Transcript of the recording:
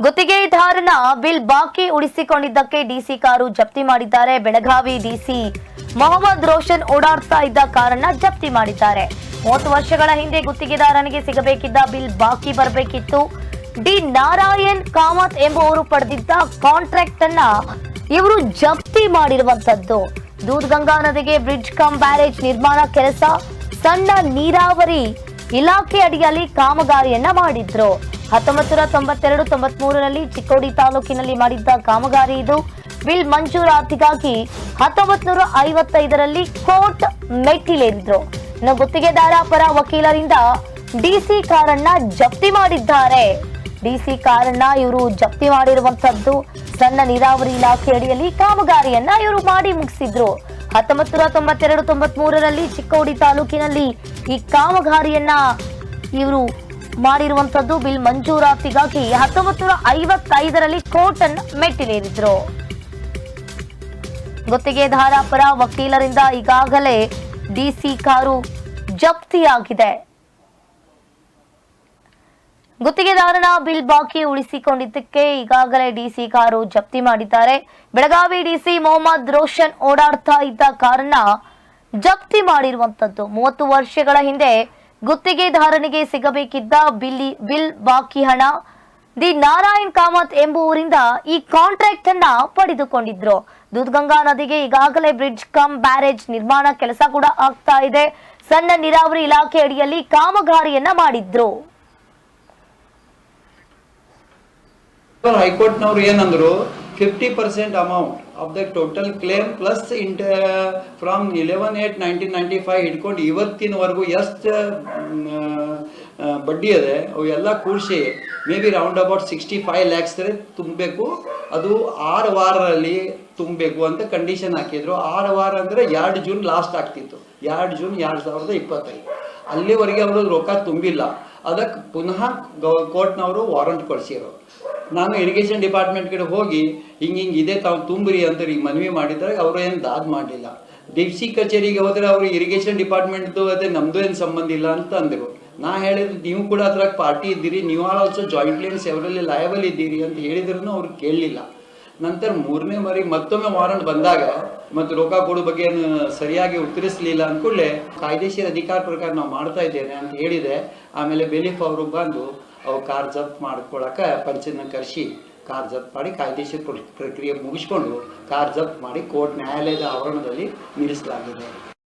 ಗುತ್ತಿಗೆದಾರನ ಬಿಲ್ ಬಾಕಿ ಉಳಿಸಿಕೊಂಡಿದ್ದಕ್ಕೆ DC car ಜಪ್ತಿ ಮಾಡಿದ್ದಾರೆ. ಬೆಳಗಾವಿ ಡಿಸಿ ಮೊಹಮ್ಮದ್ ರೋಷನ್ ಓಡಾಡ್ತಾ ಇದ್ದ ಕಾರನ್ನ ಜಪ್ತಿ ಮಾಡಿದ್ದಾರೆ. 30 ವರ್ಷಗಳ ಹಿಂದೆ ಗುತ್ತಿಗೆದಾರನಿಗೆ ಸಿಗಬೇಕಿದ್ದ ಬಿಲ್ ಬಾಕಿ ಬರಬೇಕಿತ್ತು. ಡಿ ನಾರಾಯಣ್ ಕಾಮತ್ ಎಂಬುವರು ಪಡೆದಿದ್ದ ಕಾಂಟ್ರಾಕ್ಟ್ ಅನ್ನ ಇವರು ಜಪ್ತಿ ಮಾಡಿರುವಂತದ್ದು. ದೂಧಗಂಗಾ ನದಿಗೆ ಬ್ರಿಡ್ಜ್ ಕಮ್ ಬ್ಯಾರೇಜ್ ನಿರ್ಮಾಣ ಕೆಲಸ ಸಣ್ಣ ನೀರಾವರಿ ಇಲಾಖೆ ಅಡಿಯಲ್ಲಿ ಕಾಮಗಾರಿಯನ್ನ ಮಾಡಿದ್ರು. 1992-93ರಲ್ಲಿ ಚಿಕ್ಕೋಡಿ ತಾಲೂಕಿನಲ್ಲಿ ಮಾಡಿದ್ದ ಕಾಮಗಾರಿ ಇದು. ಬಿಲ್ ಮಂಜೂರಾತಿಗಾಗಿ 1955ರಲ್ಲಿ ಕೋರ್ಟ್ ಮೆಟ್ಟಿಲೇರಿದ್ರು. ಇನ್ನು ಗುತ್ತಿಗೆದಾರ ಪರ ವಕೀಲರಿಂದ ಡಿಸಿ ಕಾರನ್ನ ಜಪ್ತಿ ಮಾಡಿದ್ದಾರೆ. ಡಿಸಿ ಕಾರನ್ನ ಇವರು ಜಪ್ತಿ ಮಾಡಿರುವಂತದ್ದು. ಸಣ್ಣ ನೀರಾವರಿ ಇಲಾಖೆ ಅಡಿಯಲ್ಲಿ ಕಾಮಗಾರಿಯನ್ನ ಇವರು ಮಾಡಿ ಮುಗಿಸಿದ್ರು. 1992-93ರಲ್ಲಿ ಚಿಕ್ಕೋಡಿ ತಾಲೂಕಿನಲ್ಲಿ ಈ ಕಾಮಗಾರಿಯನ್ನ ಇವರು ಮಾಡಿರುವಂತದ್ದು. ಬಿಲ್ ಮಂಜೂರಾತಿಗಾಗಿ 1955ರಲ್ಲಿ ಕೋರ್ಟ್ ಅನ್ನು ಮೆಟ್ಟಿಲೇರಿದ್ರು. ಗುತ್ತಿಗೆದಾರ ಪರ ವಕೀಲರಿಂದ ಈಗಾಗಲೇ ಡಿಸಿ ಕಾರು ಜಪ್ತಿಯಾಗಿದೆ. ಗುತ್ತಿಗೆದಾರನ ಬಿಲ್ ಬಾಕಿ ಉಳಿಸಿಕೊಂಡಿದ್ದಕ್ಕೆ ಈಗಾಗಲೇ ಡಿಸಿ ಕಾರು ಜಪ್ತಿ ಮಾಡಿದ್ದಾರೆ. ಬೆಳಗಾವಿ ಡಿಸಿ ಮೊಹಮ್ಮದ್ ರೋಷನ್ ಓಡಾಡ್ತಾ ಇದ್ದ ಕಾರನ್ನ ಜಪ್ತಿ ಮಾಡಿರುವಂತದ್ದು. 30 ವರ್ಷಗಳ ಹಿಂದೆ ಗುತ್ತಿಗೆದಾರನಿಗೆ ಸಿಗಬೇಕಿದ್ದ ಬಿಲ್ ಬಾಕಿ ಹಣ ದಿ ನಾರಾಯಣ್ ಕಾಮತ್ ಎಂಬುವರಿಂದ ಈ ಕಾಂಟ್ರಾಕ್ಟ್ ಅನ್ನ ಪಡೆದುಕೊಂಡಿದ್ರು. ದೂಧಗಂಗಾ ನದಿಗೆ ಈಗಾಗಲೇ ಬ್ರಿಡ್ಜ್ ಕಮ್ ಬ್ಯಾರೇಜ್ ನಿರ್ಮಾಣ ಕೆಲಸ ಕೂಡ ಆಗ್ತಾ ಇದೆ. ಸಣ್ಣ ನೀರಾವರಿ ಇಲಾಖೆ ಅಡಿಯಲ್ಲಿ ಕಾಮಗಾರಿಯನ್ನ ಮಾಡಿದ್ರು. ಹೈಕೋರ್ಟ್ನವ್ರು ಏನಂದ್ರು 50% amount of the total claim plus from 11/8/1995 ಹಿಡ್ಕೊಂಡು ಇವತ್ತಿನವರೆಗೂ ಎಷ್ಟು ಬಡ್ಡಿ ಅದೇ ಅವೆಲ್ಲ ಕೂಡಿಸಿ may be round about 65 lakhs ತುಂಬಬೇಕು. ಅದು 6 ವಾರದಲ್ಲಿ ತುಂಬಬೇಕು ಅಂತ ಕಂಡೀಷನ್ ಹಾಕಿದ್ರು. 6 ವಾರ ಅಂದರೆ 2 ಜೂನ್ ಲಾಸ್ಟ್ ಆಗ್ತಿತ್ತು. 2 ಜೂನ್ 2025 ಅಲ್ಲಿವರೆಗೆ ಅವರು ರೊಕ್ಕ ತುಂಬಿಲ್ಲ. ಅದಕ್ಕೆ ಪುನಃ ಕೋರ್ಟ್ನವರು ವಾರಂಟ್ ಕೊಡಿಸಿರು. ನಾನು ಇರಿಗೇಷನ್ ಡಿಪಾರ್ಟ್ಮೆಂಟ್ ಕಡೆ ಹೋಗಿ ಹಿಂಗೆ ಇದೆ ತಾವು ತುಂಬ್ರಿ ಅಂತ ಈಗ ಮನವಿ ಮಾಡಿದ್ರೆ ಅವರು ಏನು ದಾದ್ ಮಾಡಲಿಲ್ಲ. ಡಿಸಿ ಕಚೇರಿಗೆ ಹೋದ್ರೆ ಅವರು ಇರಿಗೇಷನ್ ಡಿಪಾರ್ಟ್ಮೆಂಟ್ದು ಅದೇ ನಮ್ದು ಏನು ಸಂಬಂಧ ಇಲ್ಲ ಅಂತ ಅಂದರು. ನಾ ಹೇಳಿದ್ರು ನೀವು ಕೂಡ ಅದ್ರಾಗ ಪಾರ್ಟಿ ಇದ್ದೀರಿ, ನೀವು ಆಲ್ಸೋ ಜಾಯಿಂಟ್ಲಿ ಅಂಡ್ ಸೆವರಲಿ ಲಯಬಲ್ ಇದ್ದೀರಿ ಅಂತ ಹೇಳಿದ್ರು ಅವ್ರು ಕೇಳಲಿಲ್ಲ. ನಂತರ 3ನೇ ಬಾರಿ ಮತ್ತೊಮ್ಮೆ ವಾರಂಟ್ ಬಂದಾಗ ಮತ್ತು ರೊಕ್ಕ ಕೊಡೋ ಬಗ್ಗೆ ಏನು ಸರಿಯಾಗಿ ಉತ್ತರಿಸಲಿಲ್ಲ ಅಂದ್ಕೂಡಲೇ ಕಾಯ್ದೆಶೀರ ಅಧಿಕಾರ ಪ್ರಕಾರ ನಾವು ಮಾಡ್ತಾ ಇದ್ದೇನೆ ಅಂತ ಹೇಳಿದೆ. ಆಮೇಲೆ ಬೆಲೀಫ್ ಅವರು ಬಂದು ಅವ್ರು ಕಾರ್ ಜಪ್ತ್ ಮಾಡ್ಕೊಳಕ್ಕೆ ಪಂಚನ ಕರೆಸಿ ಕಾರ್ ಜಪ್ತ್ ಮಾಡಿ ಕಾಯ್ದೆಶೀರ ಪ್ರಕ್ರಿಯೆ ಮುಗಿಸ್ಕೊಂಡು ಕಾರ್ ಜಪ್ತ್ ಮಾಡಿ ಕೋರ್ಟ್ ನ್ಯಾಯಾಲಯದ ಆವರಣದಲ್ಲಿ ನಿಲ್ಲಿಸಲಾಗಿದೆ.